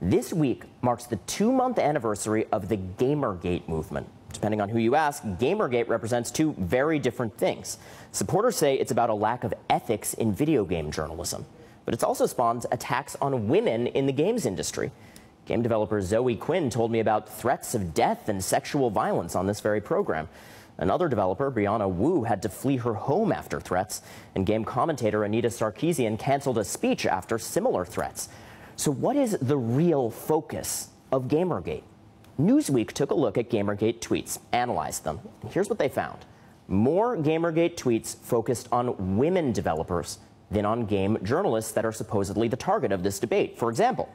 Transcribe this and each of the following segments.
This week marks the 2-month anniversary of the Gamergate movement. Depending on who you ask, Gamergate represents two very different things. Supporters say it's about a lack of ethics in video game journalism, but it's also spawned attacks on women in the games industry. Game developer Zoe Quinn told me about threats of death and sexual violence on this very program. Another developer, Brianna Wu, had to flee her home after threats, and game commentator Anita Sarkeesian canceled a speech after similar threats. So what is the real focus of Gamergate? Newsweek took a look at Gamergate tweets, analyzed them, and here's what they found. More Gamergate tweets focused on women developers than on game journalists that are supposedly the target of this debate. For example,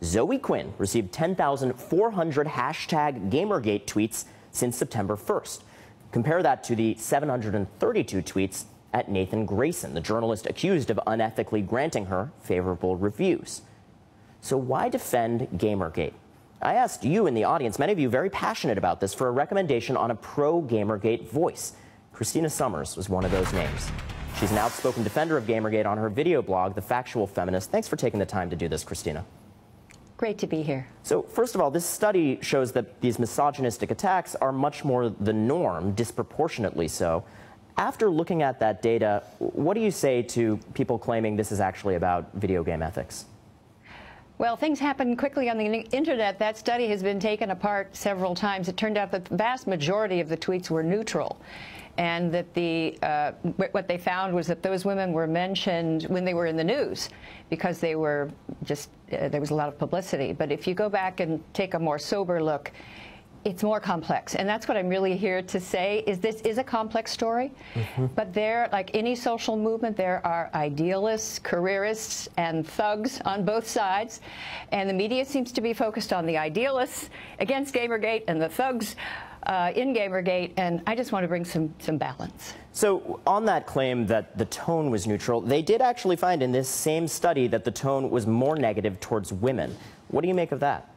Zoe Quinn received 10,400 hashtag Gamergate tweets since September 1st. Compare that to the 732 tweets at Nathan Grayson, the journalist accused of unethically granting her favorable reviews. So why defend Gamergate? I asked you in the audience, many of you very passionate about this, for a recommendation on a pro-Gamergate voice. Christina Sommers was one of those names. She's an outspoken defender of Gamergate on her video blog, The Factual Feminist. Thanks for taking the time to do this, Christina. Great to be here. So first of all, this study shows that these misogynistic attacks are much more the norm, disproportionately so. After looking at that data, what do you say to people claiming this is actually about video game ethics? Well, things happen quickly on the internet. That study has been taken apart several times. It turned out that the vast majority of the tweets were neutral, and that what they found was that those women were mentioned when they were in the news because they were just, there was a lot of publicity. But if you go back and take a more sober look, it's more complex. And that's what I'm really here to say, is this is a complex story. But there, like any social movement, there are idealists, careerists, and thugs on both sides. And the media seems to be focused on the idealists against Gamergate and the thugs in Gamergate, and I just want to bring some balance. So on that claim that the tone was neutral, they did actually find in this same study that the tone was more negative towards women. What do you make of that?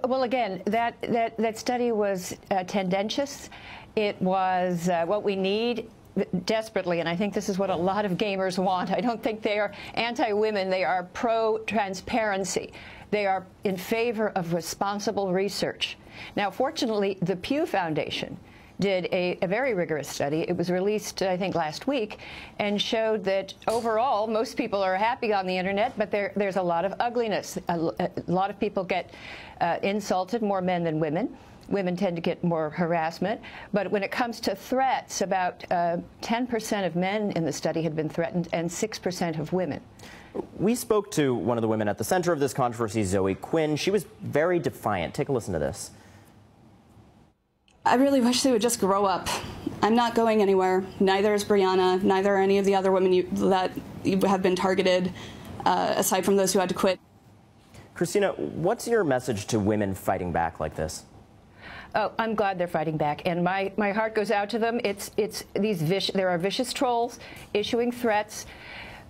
Well, again, that study was tendentious. It was what we need desperately, and I think this is what a lot of gamers want. I don't think they are anti-women. They are pro-transparency. They are in favor of responsible research. Now, fortunately, the Pew Foundation did a very rigorous study. It was released, I think, last week, and showed that overall, most people are happy on the internet, but there's a lot of ugliness. A lot of people get insulted, more men than women. Women tend to get more harassment. But when it comes to threats, about 10% of men in the study had been threatened and 6% of women. We spoke to one of the women at the center of this controversy, Zoe Quinn. She was very defiant. Take a listen to this. I really wish they would just grow up. I'm not going anywhere. Neither is Brianna. Neither are any of the other women that have been targeted, aside from those who had to quit. Christina, what's your message to women fighting back like this? Oh, I'm glad they're fighting back, and my heart goes out to them. There are vicious trolls issuing threats,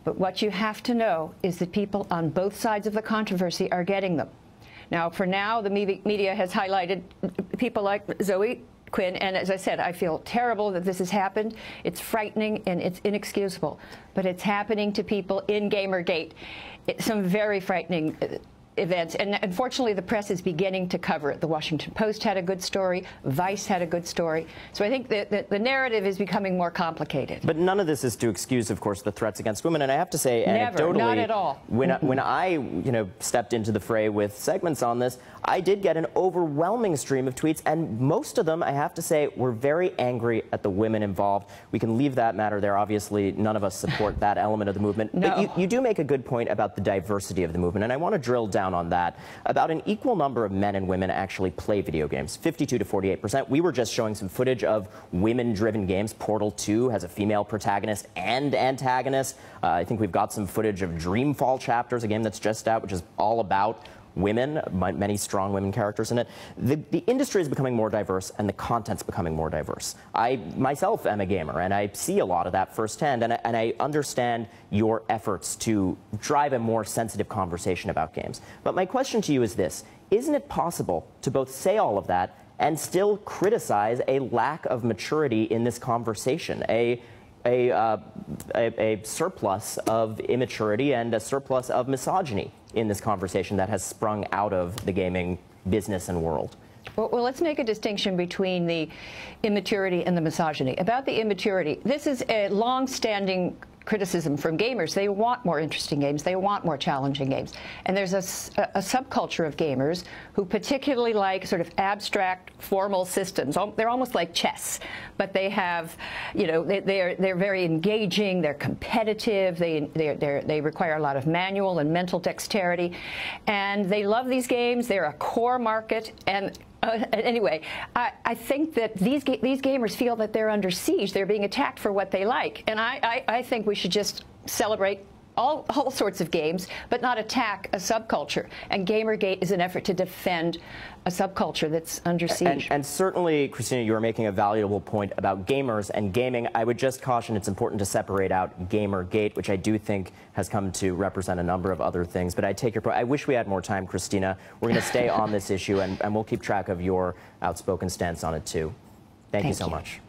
but what you have to know is that people on both sides of the controversy are getting them. Now, for now, the media has highlighted people like Zoe Quinn, and as I said, I feel terrible that this has happened. It's frightening and it's inexcusable, but it's happening to people in Gamergate. Some very frightening events, and unfortunately the press is beginning to cover it. The Washington Post had a good story, Vice had a good story, so I think that the narrative is becoming more complicated. But none of this is to excuse, of course, the threats against women, and I have to say, never, anecdotally, not at all. When I stepped into the fray with segments on this, I did get an overwhelming stream of tweets, and most of them, I have to say, were very angry at the women involved. We can leave that matter there. Obviously, none of us support that element of the movement. No. But you do make a good point about the diversity of the movement, and I want to drill down on that. About an equal number of men and women actually play video games, 52 to 48%. We were just showing some footage of women-driven games. Portal 2 has a female protagonist and antagonist. I think we've got some footage of Dreamfall Chapters, a game that's just out, which is all about women, many strong women characters in it. The industry is becoming more diverse, and the content's becoming more diverse. I myself am a gamer, and I see a lot of that firsthand, and I understand your efforts to drive a more sensitive conversation about games. But my question to you is this: isn't it possible to both say all of that and still criticize a lack of maturity in this conversation, a a surplus of immaturity and a surplus of misogyny in this conversation that has sprung out of the gaming business and world. Well, let's make a distinction between the immaturity and the misogyny. About the immaturity, this is a long-standing criticism from gamers. They want more interesting games. They want more challenging games. And there's a subculture of gamers who particularly like sort of abstract, formal systems. They're almost like chess, but they have, you know, they're very engaging. They're competitive. They require a lot of manual and mental dexterity, and they love these games. They're a core market. And anyway, I think that these gamers feel that they're under siege. They're being attacked for what they like. And I think we should just celebrate all sorts of games, but not attack a subculture. And Gamergate is an effort to defend a subculture that's under siege. And certainly, Christina, you are making a valuable point about gamers and gaming. I would just caution it's important to separate out Gamergate, which I do think has come to represent a number of other things. But I take your point. I wish we had more time, Christina. We're going to stay on this issue, and we'll keep track of your outspoken stance on it, too. Thank you so much.